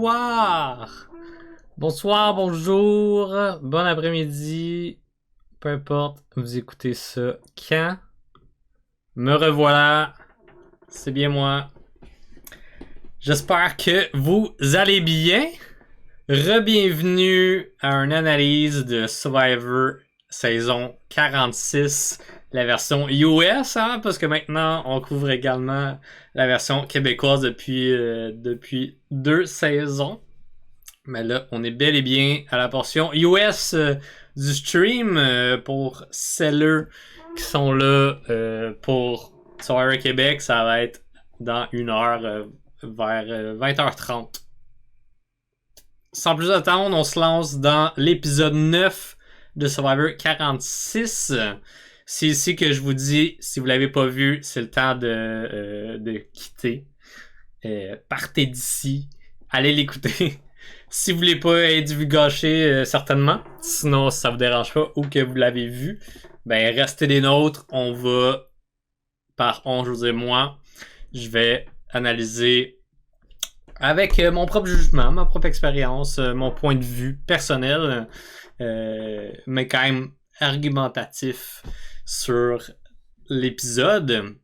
bonsoir! Bonsoir, bonjour, bon après-midi, peu importe, vous écoutez ça quand. Me revoilà, c'est bien moi. J'espère que vous allez bien. Re-bienvenue à une analyse de Survivor saison 46, la version US, parce que maintenant on couvre également la version québécoise depuis 2 saisons. Mais là, on est bel et bien à la portion US du stream pour celles qui sont là pour Survivor Québec. Ça va être dans 1 heure vers 20h30. Sans plus attendre, on se lance dans l'épisode 9 de Survivor 46. C'est ici que je vous dis, si vous l'avez pas vu, c'est le temps de quitter. Partez d'ici. Allez l'écouter. Si vous voulez pas être divulgaché, certainement. Sinon, si ça vous dérange pas ou que vous l'avez vu, ben restez des nôtres. On va, par on, je veux dire moi, je vais analyser avec mon propre jugement, ma propre expérience, mon point de vue personnel, mais quand même argumentatif sur l'épisode.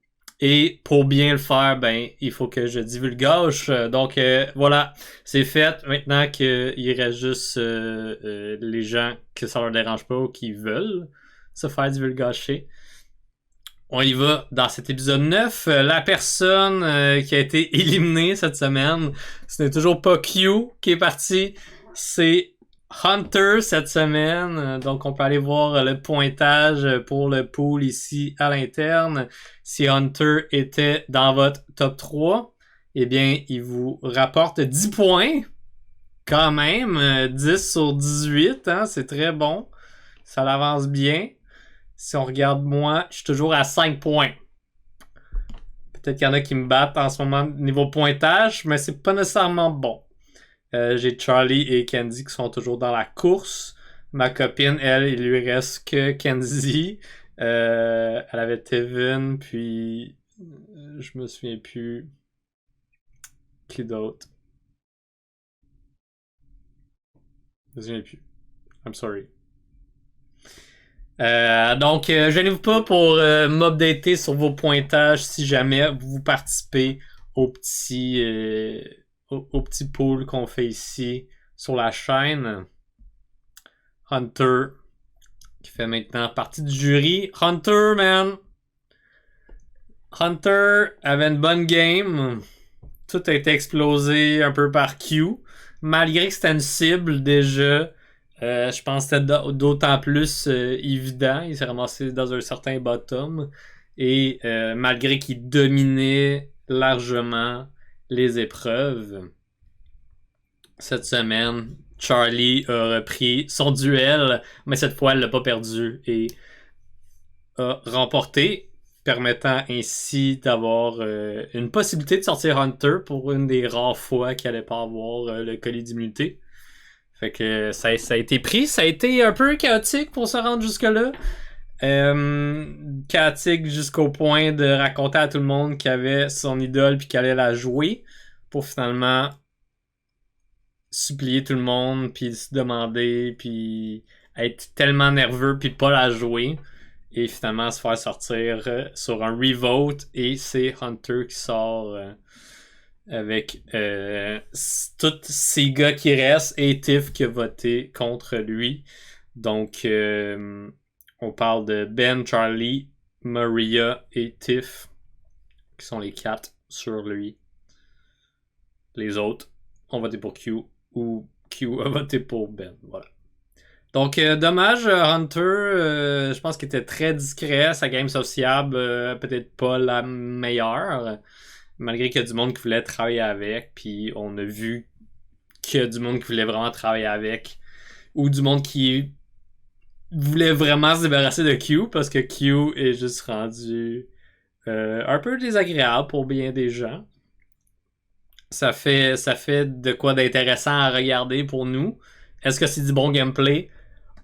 Et pour bien le faire, ben il faut que je divulgage. Donc voilà, c'est fait. Maintenant qu'il reste juste les gens que ça leur dérange pas ou qui veulent se faire divulgacher. On y va dans cet épisode 9. La personne qui a été éliminée cette semaine, ce n'est toujours pas Q qui est parti, c'est Hunter cette semaine. Donc on peut aller voir le pointage pour le pool ici à l'interne. Si Hunter était dans votre top 3, eh bien il vous rapporte 10 points. Quand même, 10 sur 18, c'est très bon. Ça l'avance bien. Si on regarde moi, je suis toujours à 5 points. Peut-être qu'il y en a qui me battent en ce moment niveau pointage, mais c'est pas nécessairement bon. J'ai Charlie et Kenzie qui sont toujours dans la course. Ma copine, elle, il lui reste que Kenzie. Elle avait Tevin, puis je me souviens plus qui d'autre. Je me souviens plus. I'm sorry. Donc, gênez-vous pas pour m'updater sur vos pointages si jamais vous participez au petit pool qu'on fait ici sur la chaîne. Hunter, qui fait maintenant partie du jury. Hunter, man! Hunter avait une bonne game. Tout a été explosé un peu par Q. Malgré que c'était une cible déjà. Je pense que c'était d'autant plus évident. Il s'est ramassé dans un certain bottom. Et malgré qu'il dominait largement les épreuves, cette semaine, Charlie a repris son duel, mais cette fois, elle l'a pas perdu et a remporté, permettant ainsi d'avoir une possibilité de sortir Hunter pour une des rares fois qu'il allait pas avoir le colis d'immunité. Fait que ça a été pris. Ça a été un peu chaotique pour se rendre jusque-là. Chaotique jusqu'au point de raconter à tout le monde qu'il avait son idole puis qu'il allait la jouer pour finalement supplier tout le monde puis se demander puis être tellement nerveux puis pas la jouer et finalement se faire sortir sur un revote et c'est Hunter qui sort avec tous ces gars qui restent et Tiff qui a voté contre lui. Donc, on parle de Ben, Charlie, Maria et Tiff, qui sont les 4 sur lui. Les autres ont voté pour Q ou Q a voté pour Ben. Voilà. Donc, dommage, Hunter, je pense qu'il était très discret. Sa game sociable, peut-être pas la meilleure. Malgré qu'il y a du monde qui voulait travailler avec, puis on a vu qu'il y a du monde qui voulait vraiment travailler avec, ou du monde qui voulait vraiment se débarrasser de Q, parce que Q est juste rendu un peu désagréable pour bien des gens. Ça fait de quoi d'intéressant à regarder pour nous. Est-ce que c'est du bon gameplay?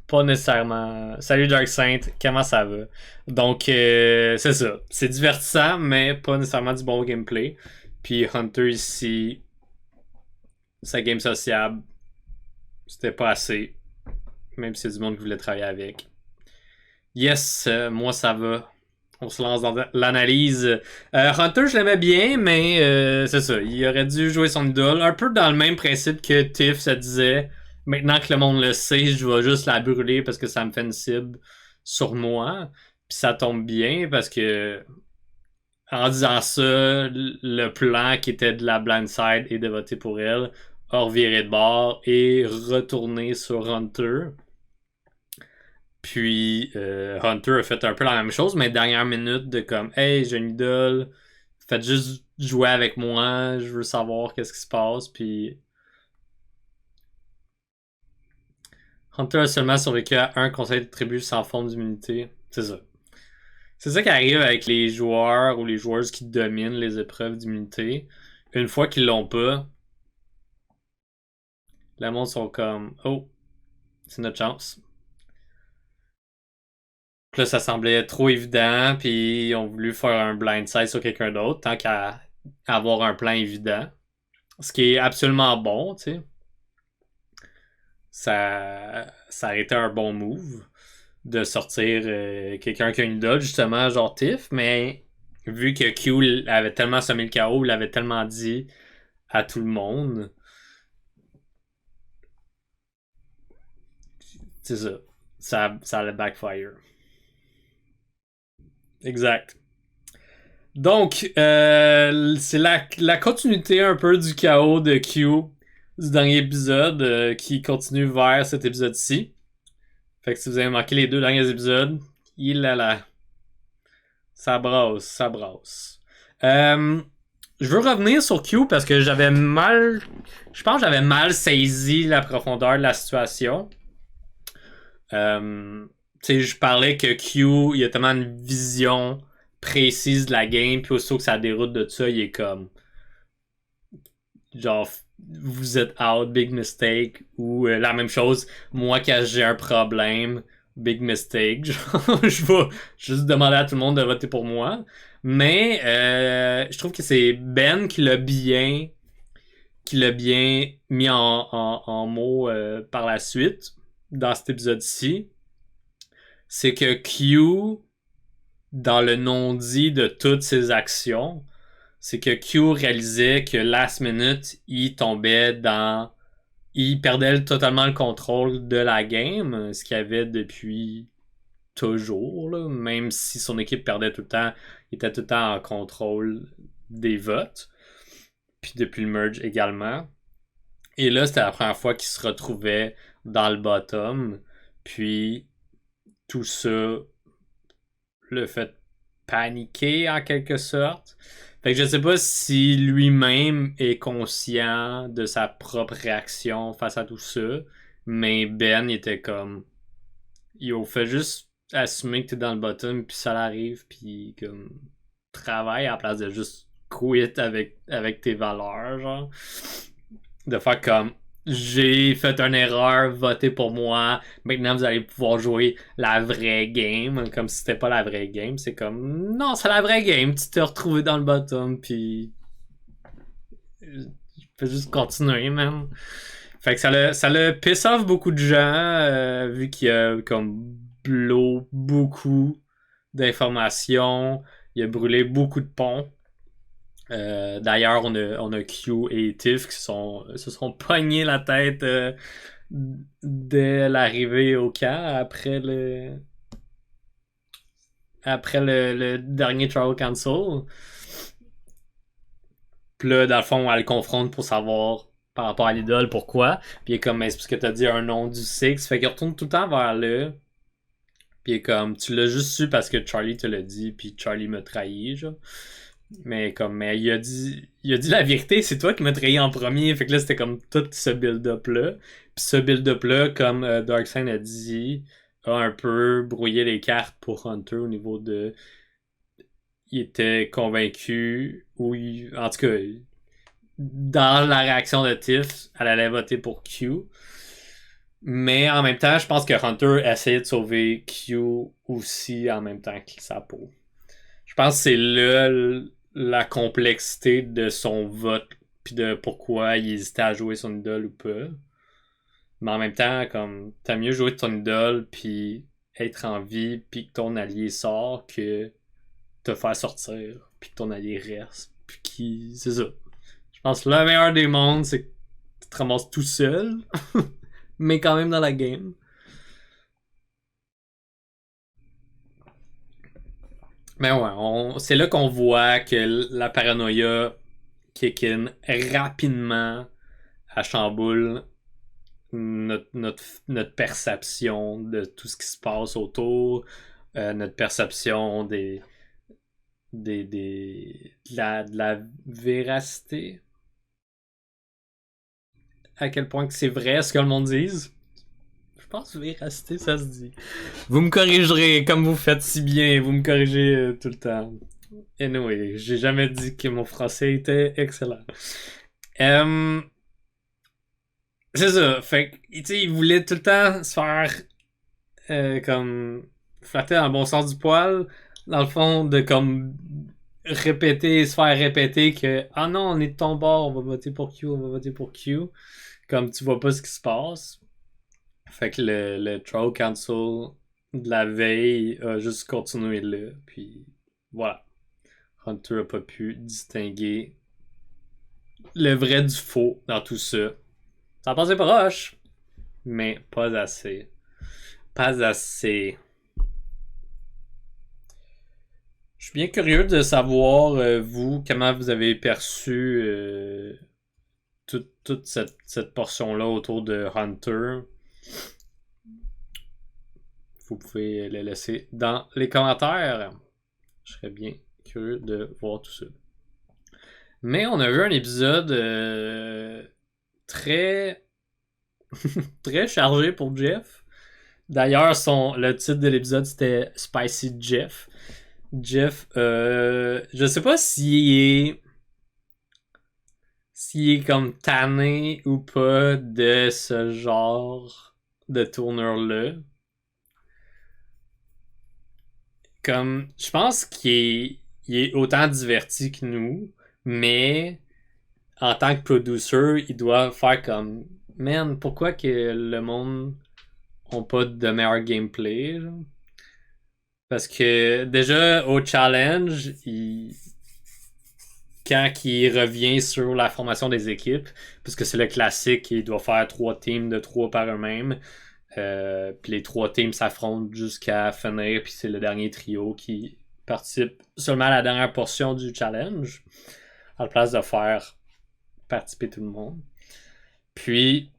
Pas nécessairement. Salut Dark Saint, comment ça va? Donc, c'est ça. C'est divertissant, mais pas nécessairement du bon gameplay. Puis Hunter ici sa game sociable, c'était pas assez. Même si c'est du monde qui voulait travailler avec. Yes, moi ça va. On se lance dans l'analyse. Hunter, je l'aimais bien, mais c'est ça. Il aurait dû jouer son idole. Un peu dans le même principe que Tiff se disait. Maintenant que le monde le sait, je vais juste la brûler parce que ça me fait une cible sur moi. Puis ça tombe bien parce que en disant ça, le plan qui était de la blindside et de voter pour elle a reviré de bord et retourné sur Hunter. Puis Hunter a fait un peu la même chose, mais dernière minute de comme hey, j'ai une idole, faites juste jouer avec moi, je veux savoir qu'est-ce qui se passe. Puis Hunter a seulement survécu à un conseil de tribu sans forme d'immunité. C'est ça. C'est ça qui arrive avec les joueurs ou les joueuses qui dominent les épreuves d'immunité. Une fois qu'ils l'ont pas, la monde sont comme oh, c'est notre chance. Puis là, ça semblait trop évident, puis ils ont voulu faire un blindside sur quelqu'un d'autre, tant qu'à avoir un plan évident. Ce qui est absolument bon, tu sais. Ça a été un bon move de sortir quelqu'un qui a une idole, justement, genre Tiff, mais vu que Q avait tellement semé le chaos, il l'avait tellement dit à tout le monde, c'est ça. Ça allait backfire. Exact. Donc, c'est la continuité un peu du chaos de Q du dernier épisode qui continue vers cet épisode-ci. Fait que si vous avez manqué les deux derniers épisodes, il a là. Ça brasse, ça brasse. Je veux revenir sur Q parce que j'avais mal. Je pense que j'avais mal saisi la profondeur de la situation. Tu sais, je parlais que Q, il a tellement une vision précise de la game, puis aussitôt que ça déroute de ça, il est comme genre vous êtes out, big mistake, ou la même chose, moi quand j'ai un problème, big mistake, genre, je vais juste demander à tout le monde de voter pour moi. Mais je trouve que c'est Ben qui l'a bien mis en mots par la suite dans cet épisode-ci. C'est que Q, dans le non-dit de toutes ses actions, c'est que Q réalisait que last minute, il tombait dans... Il perdait totalement le contrôle de la game, ce qu'il avait depuis toujours, là. Même si son équipe perdait tout le temps, il était tout le temps en contrôle des votes. Puis depuis le merge également. Et là, c'était la première fois qu'il se retrouvait dans le bottom. Puis tout ça le fait paniquer en quelque sorte. Fait que je sais pas si lui-même est conscient de sa propre réaction face à tout ça, mais Ben il était comme yo, fait juste assumer que t'es dans le bottom puis ça l'arrive puis comme travaille à la place de juste quit avec tes valeurs, genre. De faire comme j'ai fait une erreur, votez pour moi. Maintenant, vous allez pouvoir jouer la vraie game. Comme si c'était pas la vraie game. C'est comme, non, c'est la vraie game. Tu t'es retrouvé dans le bottom, puis je peux juste continuer, man. Fait que ça l'a piss off beaucoup de gens, vu qu'il y a comme blow beaucoup d'informations. Il a brûlé beaucoup de ponts. D'ailleurs, on a Q et Tiff qui se sont pognés la tête dès l'arrivée au camp après le dernier Trial Council. Puis là, dans le fond, elle le confronte pour savoir par rapport à l'idole pourquoi. Puis il est comme, mais c'est parce que t'as dit un nom du Six. Fait qu'il retourne tout le temps vers là. Puis il est comme, tu l'as juste su parce que Charlie te l'a dit, puis Charlie m'a trahi, genre. Mais il a dit la vérité, c'est toi qui m'as trahi en premier. Fait que là, c'était comme tout ce build-up-là. Puis ce build-up-là, comme Darkseid a dit, a un peu brouillé les cartes pour Hunter au niveau de... Il était convaincu, en tout cas, dans la réaction de Tiff, elle allait voter pour Q. Mais en même temps, je pense que Hunter essayait de sauver Q aussi en même temps que sa peau. Je pense que c'est là la complexité de son vote puis de pourquoi il hésitait à jouer son idole ou pas. Mais en même temps, comme, t'as mieux jouer de ton idole, puis être en vie, puis que ton allié sort, que te faire sortir, puis que ton allié reste, puis qui... C'est ça. Je pense que le meilleur des mondes, c'est que tu te ramasses tout seul, mais quand même dans la game. Mais ouais, c'est là qu'on voit que la paranoïa kick in rapidement à chamboule notre perception de tout ce qui se passe autour, notre perception de la véracité. À quel point que c'est vrai ce que le monde dise. Je pense que véracité, ça se dit. Vous me corrigerez comme vous faites si bien. Vous me corrigez tout le temps. Anyway, j'ai jamais dit que mon français était excellent. C'est ça. Fait que, tu sais, il voulait tout le temps se faire comme flatter dans le bon sens du poil. Dans le fond, de comme répéter, se faire répéter que ah non, on est de ton bord, on va voter pour Q, on va voter pour Q. Comme tu vois pas ce qui se passe. Fait que le Troll Council de la veille a juste continué là. Puis voilà. Hunter a pas pu distinguer le vrai du faux dans tout ça. Ça a passé proche, mais pas assez. Pas assez. Je suis bien curieux de savoir, vous, comment vous avez perçu toute cette portion-là autour de Hunter. Vous pouvez le laisser dans les commentaires. Je serais bien curieux de voir tout ça. Mais on a vu un épisode très très chargé pour Jeff. D'ailleurs, le titre de l'épisode c'était Spicy Jeff. Jeff, je sais pas s'il est comme tanné ou pas de ce genre de tourneur-là. Comme, je pense qu'il est autant diverti que nous, mais en tant que producer, il doit faire comme, man, pourquoi que le monde n'a pas de meilleur gameplay, genre? Parce que déjà au challenge, quand il revient sur la formation des équipes, parce que c'est le classique, il doit faire 3 teams de 3 par eux-mêmes. Puis les 3 teams s'affrontent jusqu'à finir, puis c'est le dernier trio qui participe seulement à la dernière portion du challenge, à la place de faire participer tout le monde. Puis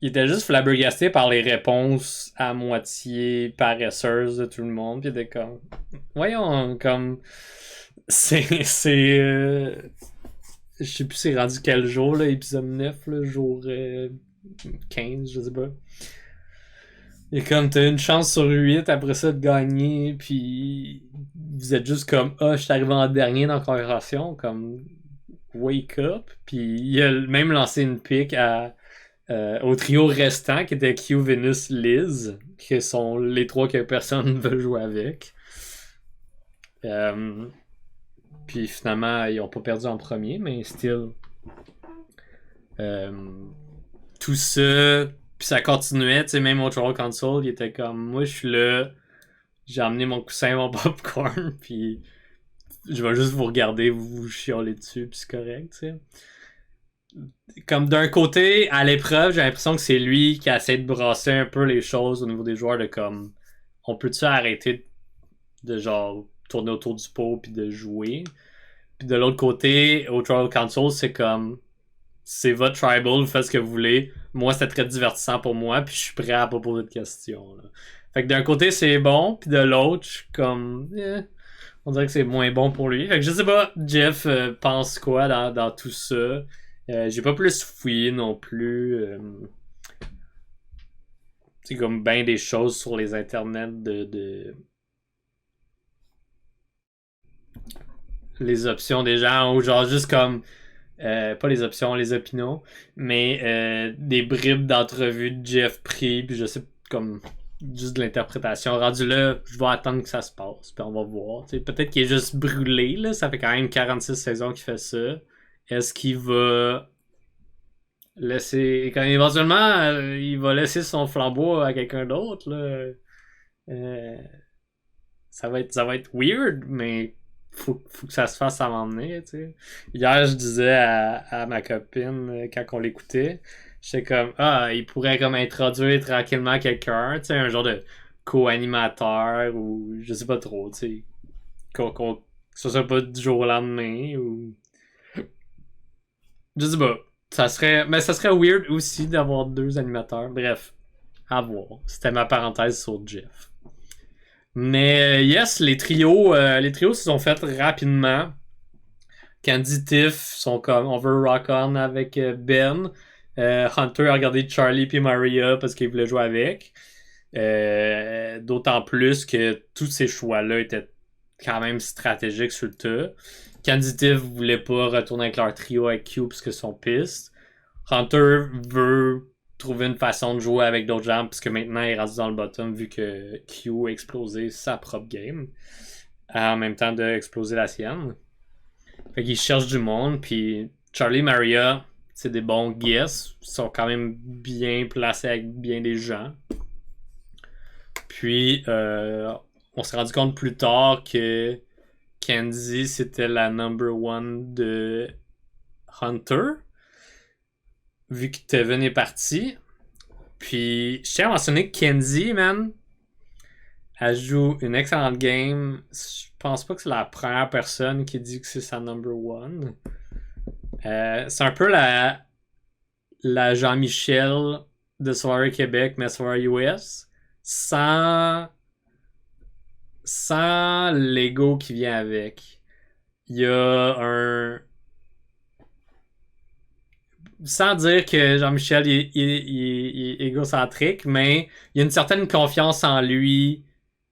il était juste flabbergasté par les réponses à moitié paresseuses de tout le monde. Puis il était comme, voyons, comme, c'est je sais plus c'est rendu quel jour, là, épisode 9, là, jour 15, je sais pas. Et comme t'as une chance sur 8 après ça de gagner, puis vous êtes juste comme ah, je suis arrivé en dernier dans la conversation, comme wake up. Puis il a même lancé une pique au trio restant qui était Q, Venus, Liz, qui sont les 3 que personne ne veut jouer avec. Puis finalement, ils ont pas perdu en premier, mais still. Tout ça. Puis ça continuait, tu sais, même au Troll Console, il était comme, moi je suis là, j'ai emmené mon coussin, mon popcorn, puis je vais juste vous regarder, vous chialer dessus, puis c'est correct, tu sais. Comme d'un côté, à l'épreuve, j'ai l'impression que c'est lui qui essaie de brasser un peu les choses au niveau des joueurs, de comme, on peut-tu arrêter de genre tourner autour du pot puis de jouer. Puis de l'autre côté, au Troll Console, c'est comme, c'est votre tribal, vous faites ce que vous voulez. Moi, c'était très divertissant pour moi, puis je suis prêt à pas poser de questions, là. Fait que d'un côté, c'est bon, puis de l'autre, je suis comme, on dirait que c'est moins bon pour lui. Fait que je sais pas, Jeff pense quoi dans tout ça. J'ai pas plus fouillé non plus. C'est comme ben des choses sur les internets de les options des gens, ou genre juste comme pas les options, les opinions, mais des bribes d'entrevues de Jeff pris, puis je sais comme juste de l'interprétation. Rendu là, je vais attendre que ça se passe, puis on va voir. T'sais, peut-être qu'il est juste brûlé, là. Ça fait quand même 46 saisons qu'il fait ça. Est-ce qu'il va laisser. Quand éventuellement, il va laisser son flambeau à quelqu'un d'autre, là. Euh, ça va être weird, mais faut que ça se fasse à un moment donné, tu sais. Hier, je disais à ma copine, quand on l'écoutait, j'étais comme, il pourrait comme introduire tranquillement quelqu'un, tu sais, un genre de co-animateur ou je sais pas trop, tu sais. Que ce soit pas du jour au lendemain ou. Je sais pas. Mais ça serait weird aussi d'avoir deux animateurs. Bref, à voir. C'était ma parenthèse sur Jeff. Mais yes, les trios se sont faits rapidement. Candy Tiff sont comme on veut rock on avec Ben. Hunter a regardé Charlie puis Maria parce qu'il voulait jouer avec. D'autant plus que tous ces choix-là étaient quand même stratégiques sur le tas. Candy Tiff voulait pas retourner avec leur trio avec Q parce qu'ils sont pistes. Hunter veut trouver une façon de jouer avec d'autres gens parce que maintenant il est rendu dans le bottom vu que Q a explosé sa propre game en même temps d'exploser la sienne. Fait qu'il cherche du monde, puis Charlie et Maria, c'est des bons guests, ils sont quand même bien placés avec bien des gens. Puis on s'est rendu compte plus tard que Kenzie c'était la number one de Hunter, vu que Tevin est parti. Puis je tiens à mentionner que Kenzie, man, elle joue une excellente game. Je pense pas que c'est la première personne qui dit que c'est sa number one. C'est un peu la Jean-Michel de Soirée Québec, mais Soirée US. Sans l'ego qui vient avec. Il y a un. Sans dire que Jean-Michel il est égocentrique, mais il y a une certaine confiance en lui,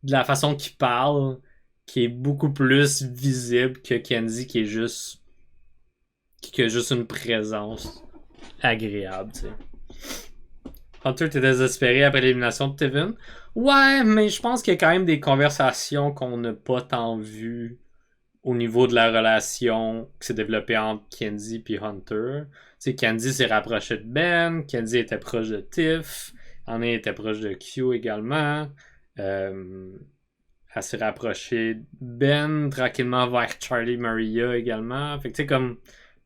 de la façon qu'il parle, qui est beaucoup plus visible que Kenzie qui a juste une présence agréable, tu sais. Hunter était désespéré après l'élimination de Tevin. Ouais, mais je pense qu'il y a quand même des conversations qu'on n'a pas tant vues au niveau de la relation qui s'est développée entre Kenzie et Hunter. Tu sais, Kenzie s'est rapproché de Ben, Kenzie était proche de Tiff, Annie était proche de Q également. Elle s'est rapprochée de Ben tranquillement vers Charlie Maria également. Fait que tu sais, comme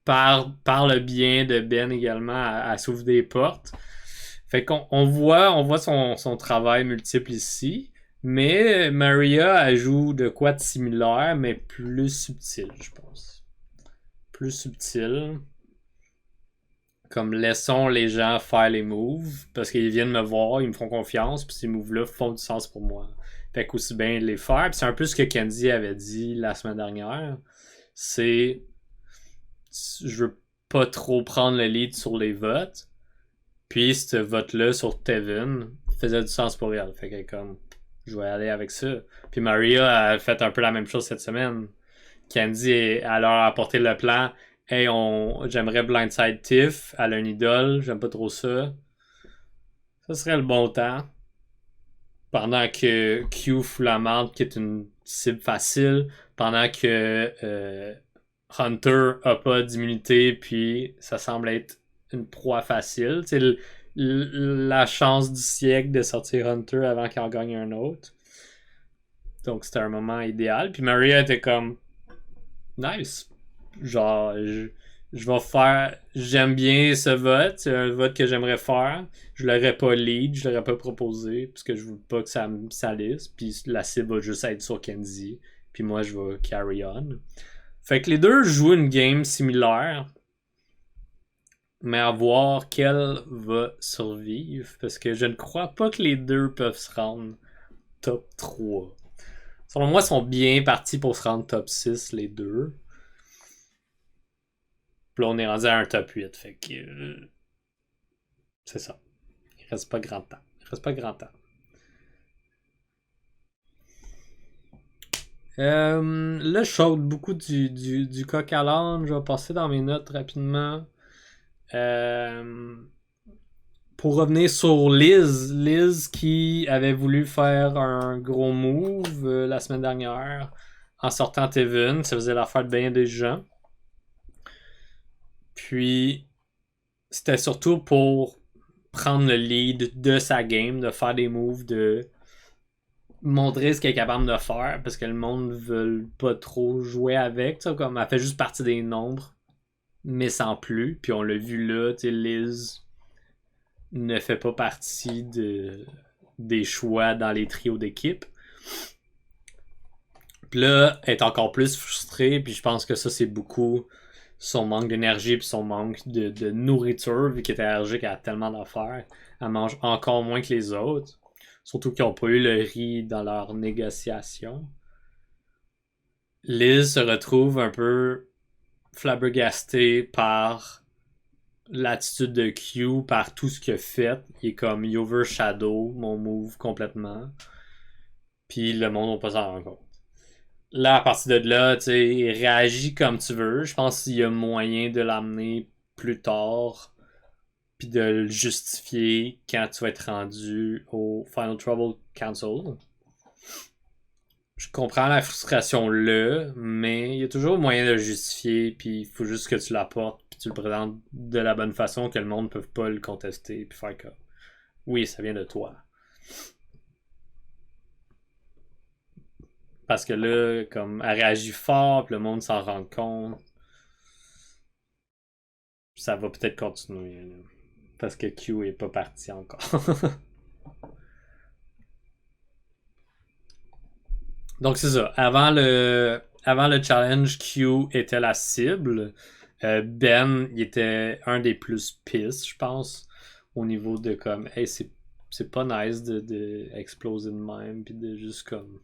par le bien de Ben également, elle s'ouvre des portes. Fait qu'on voit son travail multiple ici. Mais Maria, elle joue de quoi de similaire, mais plus subtil, je pense. Plus subtil. Comme laissons les gens faire les moves, parce qu'ils viennent me voir, ils me font confiance, puis ces moves-là font du sens pour moi. Fait qu'aussi bien les faire. Puis c'est un peu ce que Kenzie avait dit la semaine dernière. C'est. Je veux pas trop prendre le lead sur les votes. Puis ce vote-là sur Tevin faisait du sens pour elle. Fait que comme. Je vais aller avec ça. Puis Maria a fait un peu la même chose cette semaine. Candy, elle leur a apporté le plan. Hey, j'aimerais blindside Tiff. Elle a une idole. J'aime pas trop ça. Ça serait le bon temps. Pendant que Q fout la menthe, qui est une cible facile. Pendant que Hunter a pas d'immunité. Puis ça semble être une proie facile. Tu sais, la chance du siècle de sortir Hunter avant qu'il en gagne un autre. Donc c'était un moment idéal. Puis Maria était comme nice. Genre, je vais faire. J'aime bien ce vote. C'est un vote que j'aimerais faire. Je l'aurais pas lead, je l'aurais pas proposé. Parce que je veux pas que ça me salisse. Puis la cible va juste être sur Kenzie. Puis moi, je vais carry on. Fait que les deux jouent une game similaire. Mais à voir quelle va survivre. Parce que je ne crois pas que les deux peuvent se rendre top 3. Selon moi, ils sont bien partis pour se rendre top 6, les deux. Puis là, on est rendu à un top 8. Fait que. C'est ça. Il reste pas grand temps. Là, je saute beaucoup du coq à l'âne. Je vais passer dans mes notes rapidement. Pour revenir sur Liz qui avait voulu faire un gros move la semaine dernière en sortant Tevin, ça faisait l'affaire de bien des gens. Puis, c'était surtout pour prendre le lead de sa game, de faire des moves, de montrer ce qu'elle est capable de faire, parce que le monde ne veut pas trop jouer avec, ça, comme elle fait juste partie des nombres, mais sans plus. Puis on l'a vu là, tu sais, Liz ne fait pas partie des choix dans les trios d'équipe. Puis là, elle est encore plus frustrée, puis je pense que ça, c'est beaucoup son manque d'énergie puis son manque de nourriture, vu qu'elle est allergique à tellement d'affaires. Elle mange encore moins que les autres. Surtout qu'ils n'ont pas eu le riz dans leur négociation. Liz se retrouve un peu flabbergastée par l'attitude de Q, par tout ce qu'il a fait. Il est comme il overshadow mon move complètement. Puis le monde va pas s'en rendre compte. Là, à partir de là, tu sais, il réagit comme tu veux. Je pense qu'il y a moyen de l'amener plus tard, puis de le justifier quand tu vas être rendu au Final Trouble Council. Je comprends la frustration là, mais il y a toujours moyen de le justifier, puis il faut juste que tu l'apportes, puis tu le présentes de la bonne façon, que le monde ne peut pas le contester, puis faire comme oui, ça vient de toi. Parce que là, comme elle réagit fort, puis le monde s'en rend compte, ça va peut-être continuer. Là. Parce que Q est pas parti encore. Donc c'est ça. Avant le challenge, Q était la cible. Ben, il était un des plus pisses, je pense, au niveau de comme, hey, c'est pas nice de exploser de même, puis de juste comme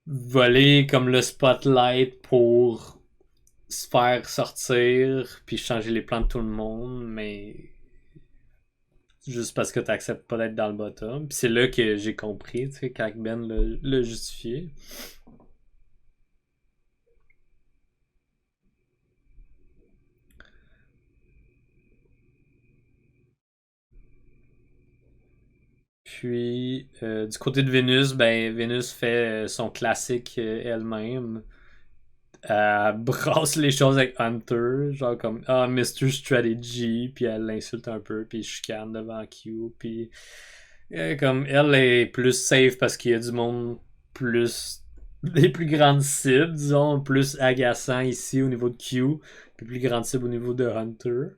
voler comme le spotlight pour se faire sortir, puis changer les plans de tout le monde, mais juste parce que t'acceptes pas d'être dans le bottom. Puis c'est là que j'ai compris, tu sais, quand Ben le justifié. Puis, du côté de Vénus, ben, Vénus fait son classique elle-même. Elle brasse les choses avec Hunter, genre comme ah, Mr. Strategy, puis elle l'insulte un peu, puis chicane devant Q, puis comme elle est plus safe parce qu'il y a du monde plus des plus grandes cibles, disons, plus agaçant ici au niveau de Q, puis plus grandes cibles au niveau de Hunter.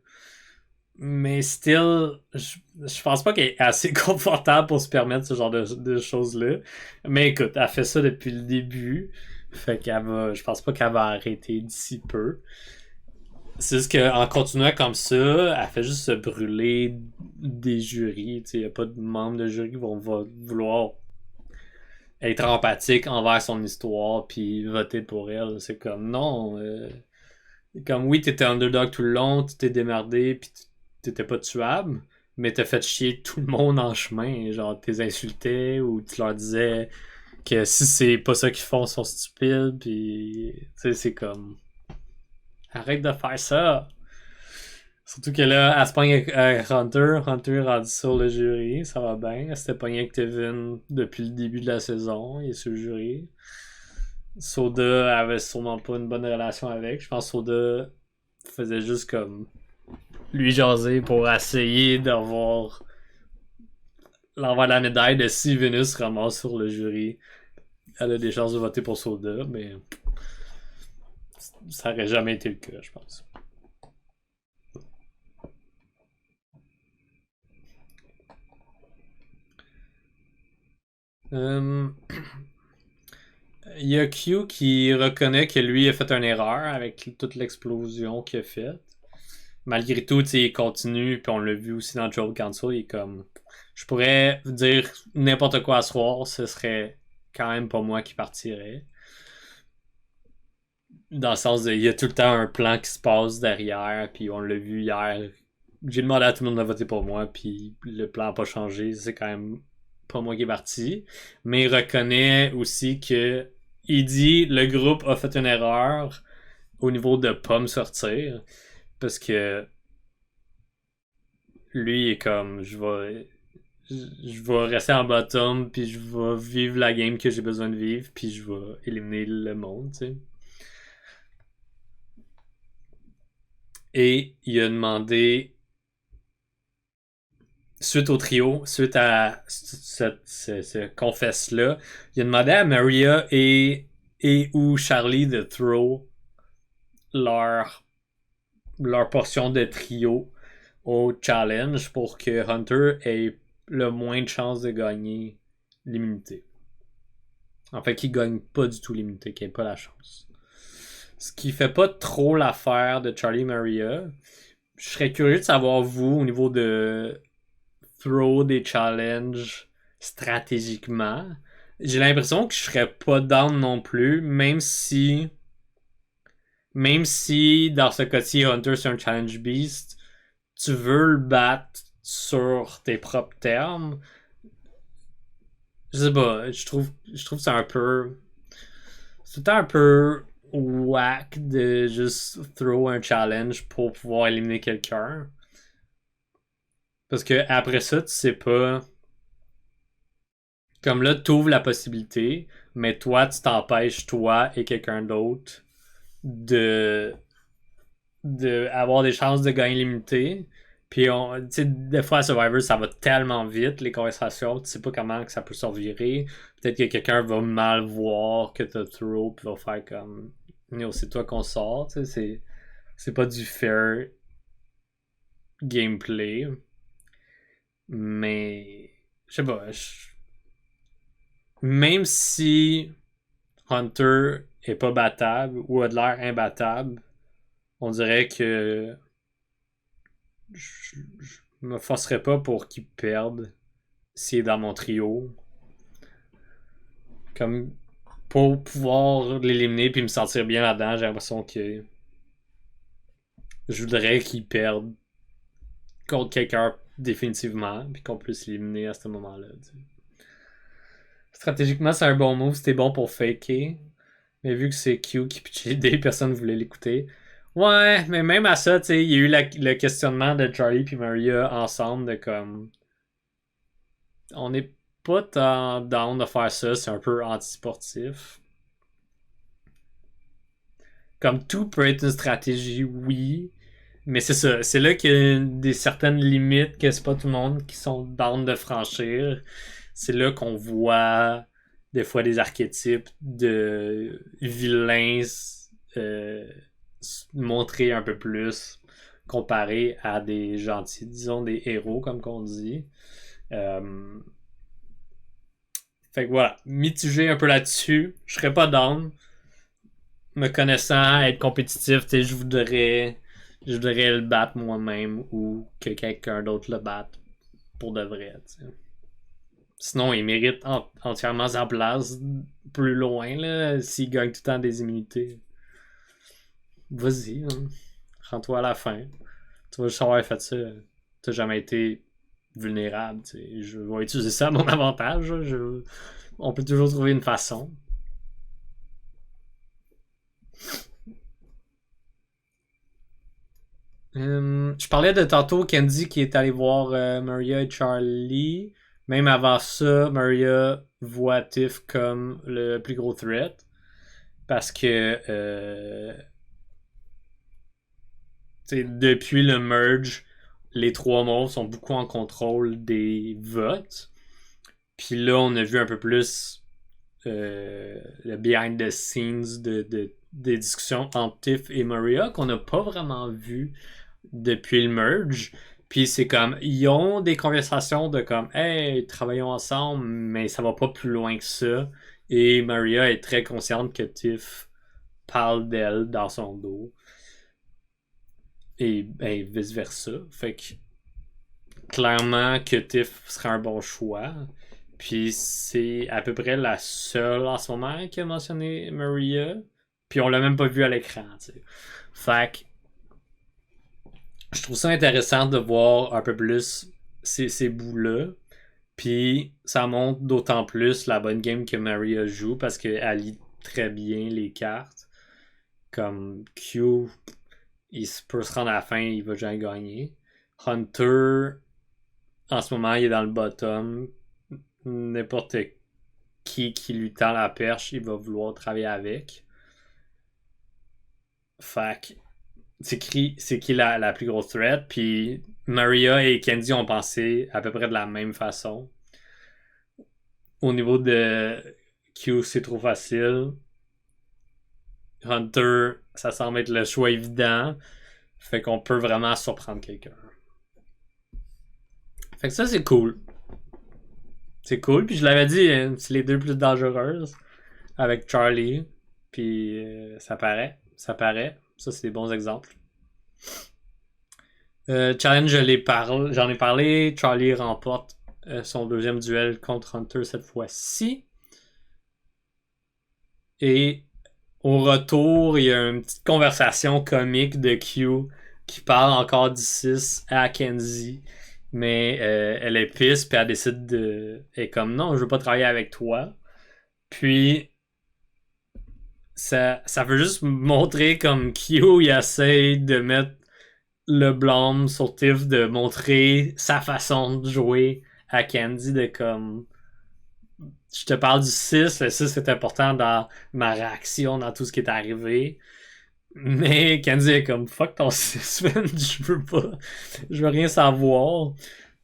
Mais still, je pense pas qu'elle est assez confortable pour se permettre ce genre de choses-là. Mais écoute, elle fait ça depuis le début. Fait qu'elle va. Je pense pas qu'elle va arrêter d'ici peu. C'est juste qu'en continuant comme ça, elle fait juste se brûler des jurys. Il n'y a pas de membres de jury qui vont vouloir être empathiques envers son histoire puis voter pour elle. C'est comme non. Comme oui, t'étais underdog tout le long, tu t'es démerdé puis t'étais pas tuable, mais t'as fait chier tout le monde en chemin. Genre, t'es insultais ou tu leur disais que si c'est pas ça qu'ils font, ils sont stupides, puis tu sais, c'est comme arrête de faire ça. Surtout que là, elle se pogne avec Hunter. Hunter est rendu sur le jury, ça va bien. Elle s'était pogné avec Tevin depuis le début de la saison, il est sur le jury. Soda avait sûrement pas une bonne relation avec. Je pense que Soda faisait juste comme lui jaser pour essayer d'avoir l'envers de la médaille de si Venus ramasse sur le jury. Elle a des chances de voter pour Soda, mais ça aurait jamais été le cas, je pense. Euh, Il y a Q qui reconnaît que lui a fait une erreur avec toute l'explosion qu'il a faite. Malgré tout, il continue, puis on l'a vu aussi dans Joe Council, il est comme je pourrais dire n'importe quoi à soir, ce serait quand même pas moi qui partirais. Dans le sens de il y a tout le temps un plan qui se passe derrière, puis on l'a vu hier. J'ai demandé à tout le monde de voter pour moi, puis le plan n'a pas changé, c'est quand même pas moi qui est parti. Mais il reconnaît aussi que il dit le groupe a fait une erreur au niveau de pas me sortir. Parce que lui est comme je vais rester en bottom puis je vais vivre la game que j'ai besoin de vivre puis je vais éliminer le monde, tu sais. Et il a demandé, suite au trio, suite à ce confesse-là, il a demandé à Maria et ou Charlie de throw leur, leur portion de trio au challenge pour que Hunter ait le moins de chances de gagner l'immunité. En fait, qu'il gagne pas du tout l'immunité, qu'il ait pas la chance. Ce qui fait pas trop l'affaire de Charlie Maria. Je serais curieux de savoir, vous, au niveau de throw des challenges stratégiquement. J'ai l'impression que je serais pas down non plus, même si dans ce cas-ci, Hunter c'est un challenge beast, tu veux le battre sur tes propres termes. Je sais pas, je trouve que c'est un peu. C'est un peu whack de juste throw un challenge pour pouvoir éliminer quelqu'un. Parce que après ça, tu sais pas. Comme là, tu ouvres la possibilité, mais toi, tu t'empêches, toi et quelqu'un d'autre, de, de avoir des chances de gagner l'immunité. Puis, tu sais, des fois, à Survivor, ça va tellement vite, les conversations, tu sais pas comment que ça peut se revirer. Peut-être que quelqu'un va mal voir que t'as trop, puis va faire comme, yo, c'est toi qu'on sort, tu sais, c'est pas du fair gameplay. Mais, je sais pas, même si Hunter est pas battable ou a de l'air imbattable, on dirait que je me forcerais pas pour qu'il perde s'il est dans mon trio. Comme pour pouvoir l'éliminer puis me sentir bien là-dedans, j'ai l'impression que je voudrais qu'il perde contre quelqu'un définitivement puis qu'on puisse l'éliminer à ce moment-là. T'sais. Stratégiquement, c'est un bon move, c'était bon pour faker. Mais vu que c'est Q qui pitchait des personne voulait l'écouter. Ouais, mais même à ça, tu sais, il y a eu le questionnement de Charlie puis Maria ensemble de comme. On n'est pas tant down de faire ça, c'est un peu anti-sportif. Comme tout peut être une stratégie, oui. Mais c'est ça, c'est là qu'il y a des certaines limites que c'est pas tout le monde qui sont down de franchir. C'est là qu'on voit des fois des archétypes de vilains euh, montrer un peu plus comparé à des gentils, disons des héros comme qu'on dit. Euh, Fait que voilà, mitigé un peu là-dessus. Je serais pas down. Me connaissant, être compétitif, je voudrais le battre moi-même ou que quelqu'un d'autre le batte pour de vrai. T'sais. Sinon, il mérite entièrement sa place plus loin là, s'il gagne tout le temps des immunités. Vas-y, hein. Rends-toi à la fin. Tu vas juste avoir fait ça. T'as jamais été vulnérable. T'sais. Je vais utiliser ça à mon avantage. On peut toujours trouver une façon. Je parlais de tantôt Candy qui est allé voir Maria et Charlie. Même avant ça, Maria voit Tiff comme le plus gros threat. Parce que depuis le merge, les trois mauves sont beaucoup en contrôle des votes. Puis là, on a vu un peu plus le behind the scenes des discussions entre Tiff et Maria qu'on n'a pas vraiment vu depuis le merge. Puis c'est comme, ils ont des conversations de comme, hey, travaillons ensemble, mais ça va pas plus loin que ça. Et Maria est très consciente que Tiff parle d'elle dans son dos. Et ben, vice-versa. Fait que clairement que Tiff serait un bon choix. Puis c'est à peu près la seule en ce moment qui a mentionné Maria. Puis on l'a même pas vu à l'écran. T'sais. Fait que je trouve ça intéressant de voir un peu plus ces bouts-là. Puis ça montre d'autant plus la bonne game que Maria joue parce qu'elle lit très bien les cartes. Comme Q, il peut se rendre à la fin, il va jamais gagner. Hunter, en ce moment, il est dans le bottom. N'importe qui lui tend la perche, il va vouloir travailler avec. Fait c'est qui la plus grosse threat. Puis Maria et Kenzie ont pensé à peu près de la même façon. Au niveau de Q, c'est trop facile. Hunter, ça semble être le choix évident. Fait qu'on peut vraiment surprendre quelqu'un. Fait que ça, c'est cool. C'est cool. Puis je l'avais dit, c'est les deux plus dangereuses. Avec Charlie. Puis ça paraît. Ça paraît. Ça, c'est des bons exemples. Challenge, j'en ai parlé. Charlie remporte son deuxième duel contre Hunter cette fois-ci. Et au retour, il y a une petite conversation comique de Q qui parle encore du 6 à Kenzie. Mais elle est pisse, puis elle décide de. Elle est comme non, je veux pas travailler avec toi. Puis ça veut juste montrer comme Q il essaie de mettre le blâme sur Tiff, de montrer sa façon de jouer à Candy, de comme je te parle du 6, le 6 est important dans ma réaction, dans tout ce qui est arrivé. Mais Candy est comme fuck ton 6, man, je veux rien savoir.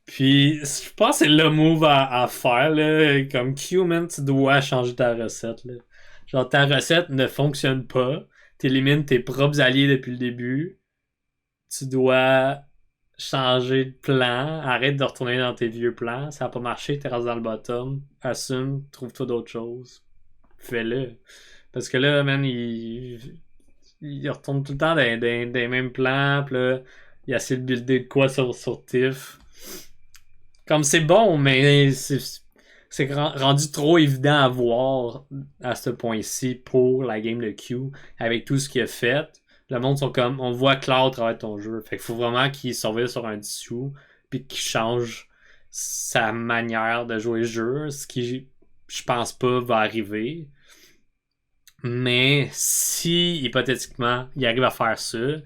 Puis je pense que c'est le move à faire, là. Comme Q, man, tu dois changer ta recette, là. Genre, ta recette ne fonctionne pas. T'élimines tes propres alliés depuis le début. Tu dois changer de plan. Arrête de retourner dans tes vieux plans. Ça n'a pas marché, t'es rendu dans le bottom. Assume, trouve-toi d'autres choses. Fais-le. Parce que là, man, il retourne tout le temps dans les mêmes plans. Pis là, il essaie de builder de quoi sur Tiff. Comme c'est bon, mais c'est rendu trop évident à voir à ce point-ci pour la game de Q avec tout ce qu'il a fait. Le monde sont comme on voit clair au travers de ton jeu. Fait qu'il faut vraiment qu'il surveille sur un dessous puis qu'il change sa manière de jouer le jeu, ce qui je pense pas va arriver. Mais si hypothétiquement il arrive à faire ça,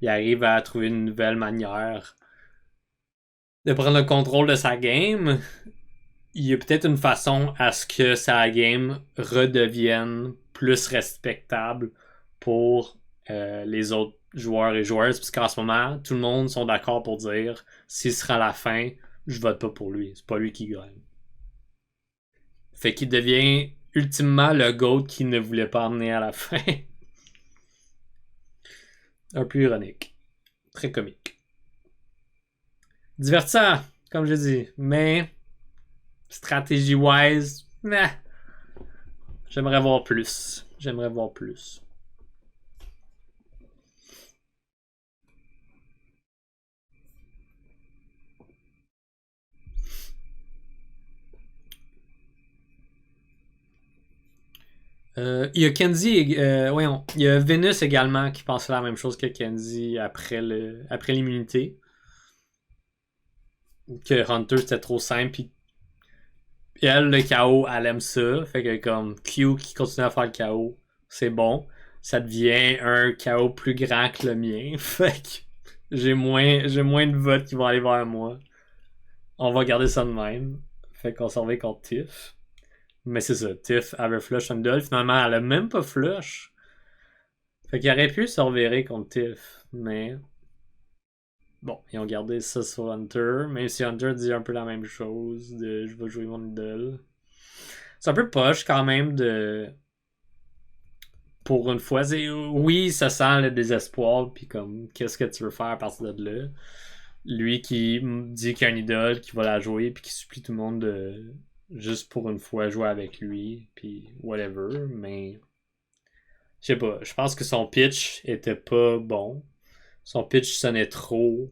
il arrive à trouver une nouvelle manière de prendre le contrôle de sa game, il y a peut-être une façon à ce que sa game redevienne plus respectable pour les autres joueurs et joueuses, parce qu'en ce moment, tout le monde sont d'accord pour dire s'il sera à la fin, je vote pas pour lui. C'est pas lui qui gagne. Fait qu'il devient ultimement le GOAT qui ne voulait pas emmener à la fin. Un peu ironique. Très comique. Divertissant, comme je dis, mais stratégie-wise, j'aimerais voir plus. J'aimerais voir plus. Il y a Kenzie, voyons, il y a Venus également qui pensait la même chose que Kenzie après l'immunité. Que Hunter c'était trop simple, puis elle, le chaos, elle aime ça. Fait que comme Q qui continue à faire le chaos, c'est bon. Ça devient un chaos plus grand que le mien. Fait que j'ai moins de votes qui vont aller vers moi. On va garder ça de même. Fait qu'on s'en va contre Tiff. Mais c'est ça, Tiff avait flush Handle. Finalement, elle a même pas flush. Fait qu'il aurait pu se revirer contre Tiff. Mais bon, ils ont gardé ça sur Hunter. Même si Hunter dit un peu la même chose de je vais jouer mon idole. C'est un peu poche quand même de. Pour une fois, oui, ça sent le désespoir, puis comme, qu'est-ce que tu veux faire à partir de là? Lui qui dit qu'il y a une idole, qui va la jouer, puis qui supplie tout le monde de juste pour une fois jouer avec lui, puis whatever, mais je sais pas, je pense que son pitch était pas bon. Son pitch sonnait trop.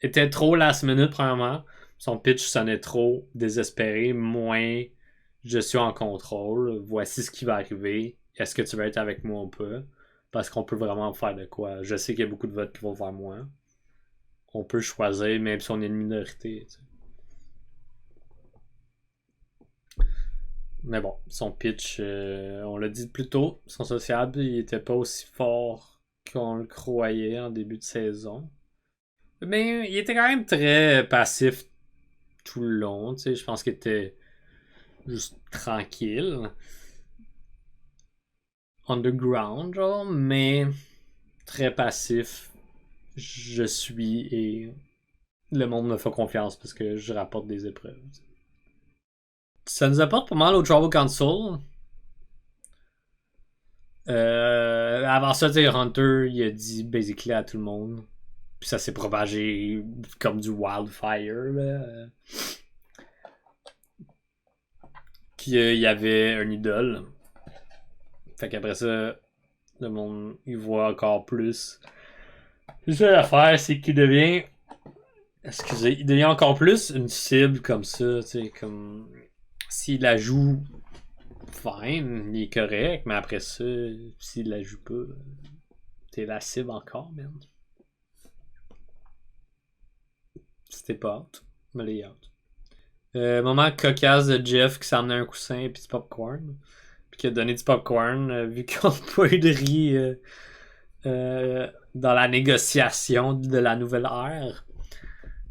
Était trop last minute, premièrement. Son pitch sonnait trop désespéré, moins je suis en contrôle, voici ce qui va arriver. Est-ce que tu vas être avec moi ou pas? Parce qu'on peut vraiment faire de quoi. Je sais qu'il y a beaucoup de votes qui vont vers moi. On peut choisir, même si on est une minorité. T'sais. Mais bon, son pitch, on l'a dit plus tôt, son sociable, il était pas aussi fort qu'on le croyait en début de saison. Mais il était quand même très passif tout le long. Tu sais, je pense qu'il était juste tranquille. Underground, genre, mais très passif je suis et le monde me fait confiance parce que je rapporte des épreuves. Ça nous apporte pas mal au Tribal Council. Avant ça, Hunter, il a dit basically à tout le monde. Puis ça s'est propagé comme du wildfire. Là. Qu'il y avait un idole. Fait qu'après ça, le monde, il voit encore plus. C'est ça l'affaire, c'est qu'il devient. Excusez, il devient encore plus une cible comme ça, tu sais, comme. S'il la joue fine, il est correct, mais après ça, s'il la joue pas, t'es la cible encore, man. C'était pas out, mais les out. Moment cocasse de Jeff qui s'est emmené un coussin et puis du popcorn. Puis qui a donné du popcorn, vu qu'on n'a pas eu de riz dans la négociation de la nouvelle ère.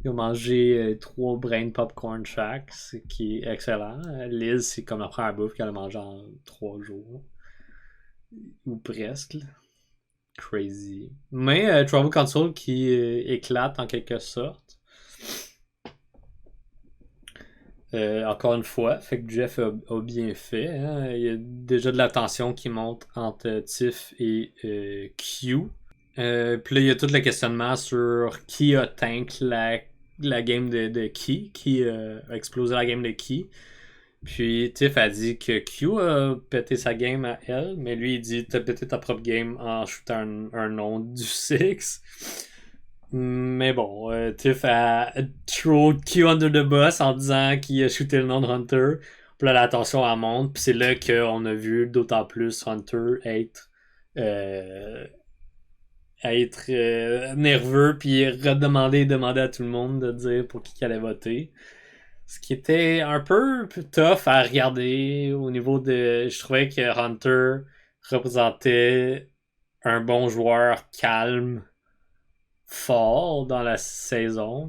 Ils ont mangé 3 brains de popcorn chaque, ce qui est excellent. Liz, c'est comme la première bouffe qu'elle a mangé en 3 jours. Ou presque. Crazy. Mais Tribal Council qui éclate en quelque sorte. Encore une fois, fait que Jeff a bien fait. Hein? Il y a déjà de la tension qui monte entre Tiff et Q. Puis là, il y a tout le questionnement sur qui a tank la game de qui a explosé la game de qui. Puis Tiff a dit que Q a pété sa game à elle, mais lui il dit t'as pété ta propre game en shootant un nom du Six. Mais bon, Tiff a throw Q under the bus en disant qu'il a shooté le nom de Hunter. Puis là, la tension elle monte. Puis c'est là qu'on a vu d'autant plus Hunter être nerveux. Puis demander à tout le monde de dire pour qui allait voter. Ce qui était un peu tough à regarder au niveau de... Je trouvais que Hunter représentait un bon joueur calme, fort dans la saison.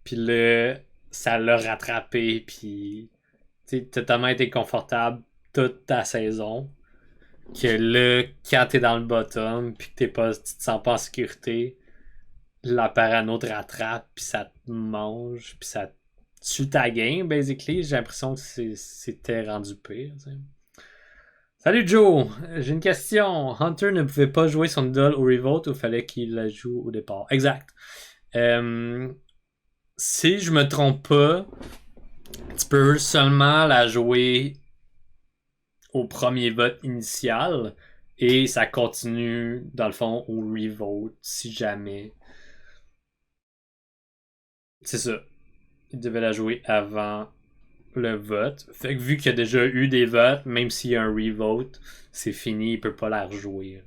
Puis là, ça l'a rattrapé. Puis t'as tellement été confortable toute ta saison que là, quand t'es dans le bottom puis que tu te sens pas en sécurité, la parano te rattrape puis ça te mange puis ça tue ta game, basically. J'ai l'impression que c'était rendu pire. T'sais. Salut Joe, j'ai une question. Hunter ne pouvait pas jouer son idole au Revolt ou fallait qu'il la joue au départ? Exact. Si je me trompe pas, tu peux seulement la jouer au premier vote initial et ça continue dans le fond au Revolt si jamais. C'est ça. Il devait la jouer avant le vote. Fait que vu qu'il y a déjà eu des votes, même s'il y a un revote, c'est fini, il peut pas la rejouer.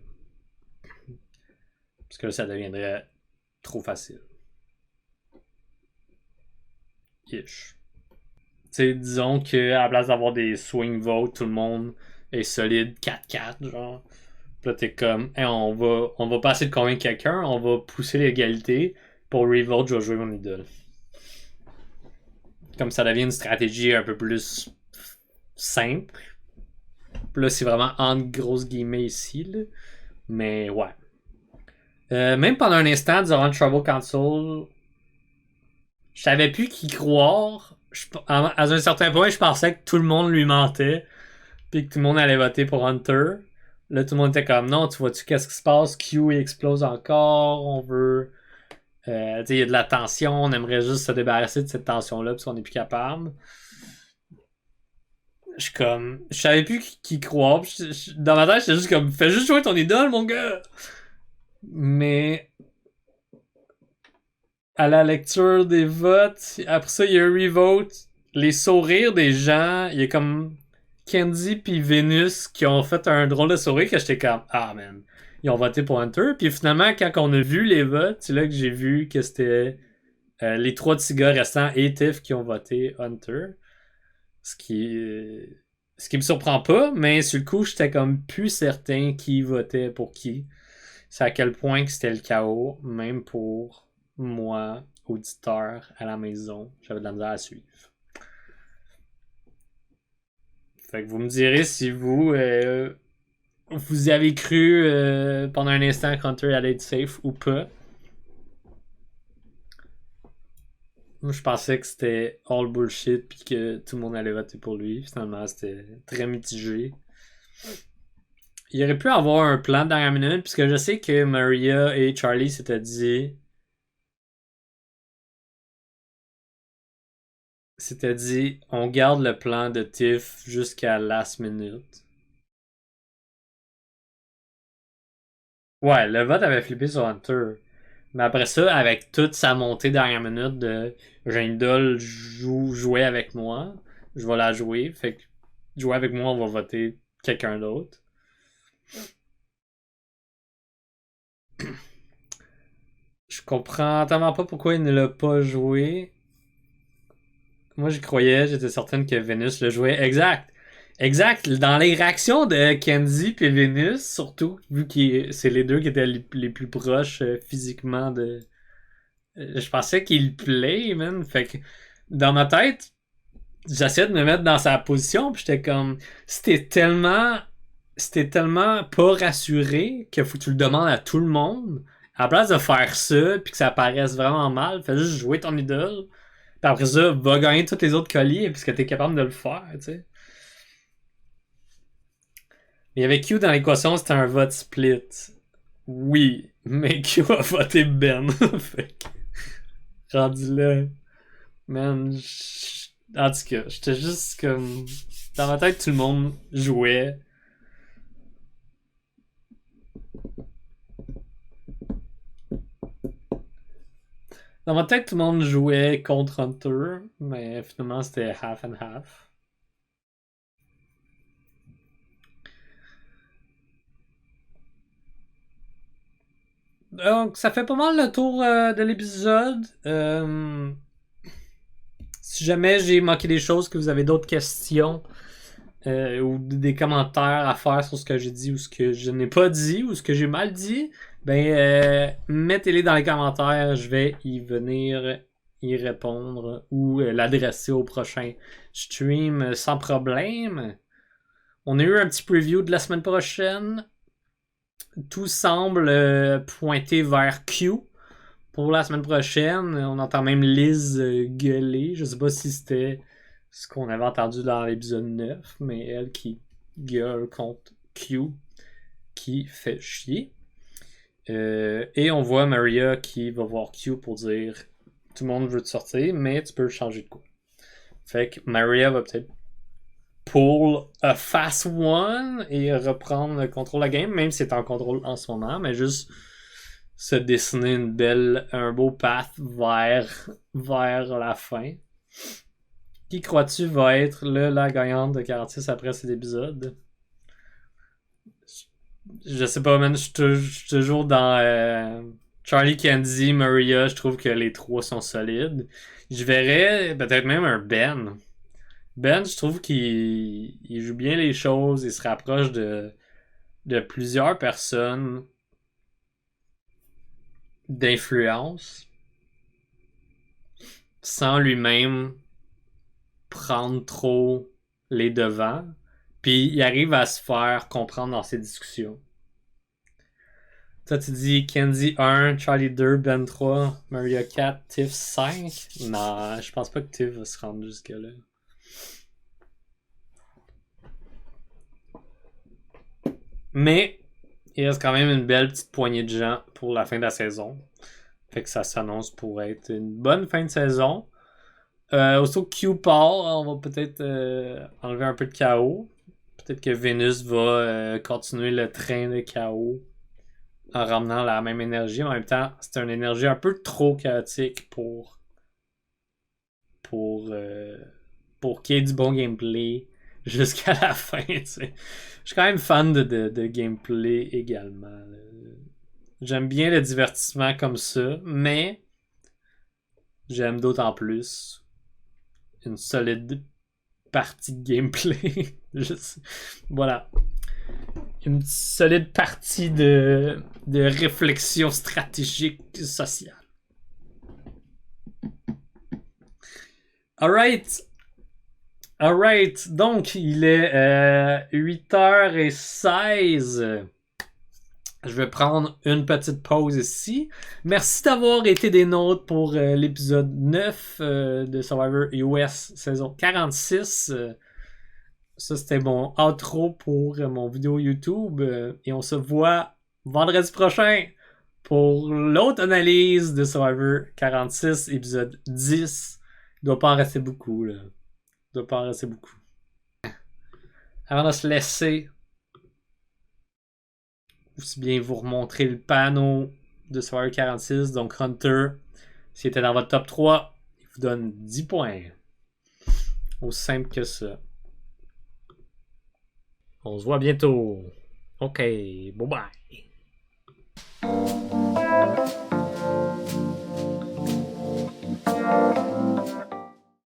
Parce que là, ça deviendrait trop facile. Ish. T'sais, disons qu'à la place d'avoir des swing votes, tout le monde est solide 4-4, genre. Puis là, t'es comme, hey, on va pas essayer de convaincre quelqu'un, on va pousser l'égalité. Pour revote, je vais jouer mon idole. Comme ça devient une stratégie un peu plus simple. Là, c'est vraiment entre grosses guillemets ici. Là. Mais ouais. Même pendant un instant, durant le Tribal Council, je savais plus qui croire. À un certain point, je pensais que tout le monde lui mentait. Puis que tout le monde allait voter pour Hunter. Là, tout le monde était comme, non, tu vois-tu qu'est-ce qui se passe? Q explose encore. On veut... il y a de la tension. On aimerait juste se débarrasser de cette tension-là parce qu'on n'est plus capable. Je suis comme... Je savais plus qui croire. Dans ma tête, j'étais juste comme... Fais juste jouer ton idole, mon gars! Mais... À la lecture des votes, après ça, il y a un revote. Les sourires des gens, il y a comme... Candy puis Vénus qui ont fait un drôle de sourire que j'étais comme... Ah, man. Ils ont voté pour Hunter. Puis finalement, quand on a vu les votes, c'est là que j'ai vu que c'était... les 3 petits gars restants et Tiff qui ont voté Hunter. Ce qui me surprend pas, mais sur le coup, j'étais comme plus certain qui votait pour qui. C'est à quel point que c'était le chaos, même pour moi, auditeur à la maison. J'avais de la misère à suivre. Fait que vous me direz si vous y avez cru pendant un instant que Hunter allait être safe ou pas. Moi, je pensais que c'était all bullshit puis que tout le monde allait voter pour lui. Finalement, c'était très mitigé. Il aurait pu avoir un plan de dernière minute, puisque je sais que Maria et Charlie s'étaient dit, on garde le plan de Tiff jusqu'à last minute. Ouais, le vote avait flippé sur Hunter. Mais après ça, avec toute sa montée dernière minute de j'ai une idole, jouer avec moi, je vais la jouer. Fait que jouer avec moi, on va voter quelqu'un d'autre. Je comprends tellement pas pourquoi il ne l'a pas joué. Moi, j'y croyais, j'étais certaine que Vénus le jouait. Exact. Exact. Dans les réactions de Kenzie et Vénus, surtout, vu que c'est les deux qui étaient les plus proches physiquement de. Je pensais qu'il play, man. Fait que dans ma tête, j'essayais de me mettre dans sa position, puis j'étais comme. C'était tellement. C'était tellement pas rassuré qu'il faut que tu le demandes à tout le monde. À la place de faire ça, puis que ça paraisse vraiment mal, fais juste jouer ton idole. Puis après ça, va gagner tous les autres colliers puisque t'es capable de le faire, tu sais. Il y avait Q dans l'équation, c'était un vote split. Oui, mais Q a voté Ben. Fait que, rendu là. Man, en tout cas, j'étais juste comme. Dans ma tête, tout le monde jouait. Dans ma tête, tout le monde jouait contre Hunter, mais finalement, c'était half and half. Donc, ça fait pas mal le tour de l'épisode. Si jamais j'ai manqué des choses, que vous avez d'autres questions ou des commentaires à faire sur ce que j'ai dit ou ce que je n'ai pas dit ou ce que j'ai mal dit, ben mettez-les dans les commentaires. Je vais y venir y répondre ou l'adresser au prochain stream sans problème. On a eu un petit preview de la semaine prochaine. Tout semble pointer vers Q pour la semaine prochaine. On entend même Liz gueuler. Je sais pas si c'était ce qu'on avait entendu dans l'épisode 9, mais elle qui gueule contre Q, qui fait chier. Et on voit Maria qui va voir Q pour dire tout le monde veut te sortir, mais tu peux changer de quoi. Fait que Maria va peut-être pull a fast one et reprendre le contrôle de la game, même si c'est en contrôle en ce moment, mais juste se dessiner un beau path vers la fin. Qui crois-tu va être la gagnante de 46 après cet épisode? Je sais pas, man, je suis toujours dans Charlie, Kenzie, Maria, je trouve que les trois sont solides. Je verrais peut-être même un Ben. Ben, je trouve qu'il joue bien les choses, il se rapproche de plusieurs personnes d'influence sans lui-même prendre trop les devants. Puis il arrive à se faire comprendre dans ses discussions. Toi, tu dis Kenzie 1, Charlie 2, Ben 3, Maria 4, Tiff 5. Non, je pense pas que Tiff va se rendre jusque-là. Mais il reste quand même une belle petite poignée de gens pour la fin de la saison. Fait que ça s'annonce pour être une bonne fin de saison. Aussitôt que Q part, on va peut-être enlever un peu de chaos. Peut-être que Vénus va continuer le train de chaos en ramenant la même énergie. Mais en même temps, c'est une énergie un peu trop chaotique pour qu'il y ait du bon gameplay jusqu'à la fin. T'sais. Je suis quand même fan de gameplay également. J'aime bien le divertissement comme ça, mais j'aime d'autant plus une solide partie de gameplay. Voilà. Une solide partie de réflexion stratégique sociale. Alright. Alright. Donc, il est 8h16. Je vais prendre une petite pause ici. Merci d'avoir été des nôtres pour l'épisode 9 de Survivor US saison 46. Ça, c'était mon outro pour mon vidéo YouTube. Et on se voit vendredi prochain pour l'autre analyse de Survivor 46, épisode 10. Il doit pas en rester beaucoup, là. Il doit pas en rester beaucoup. Avant de se laisser, aussi bien vous remontrer le panneau de Survivor 46. Donc Hunter, s'il était dans votre top 3, il vous donne 10 points. Aussi simple que ça. On se voit bientôt. OK, bye bye.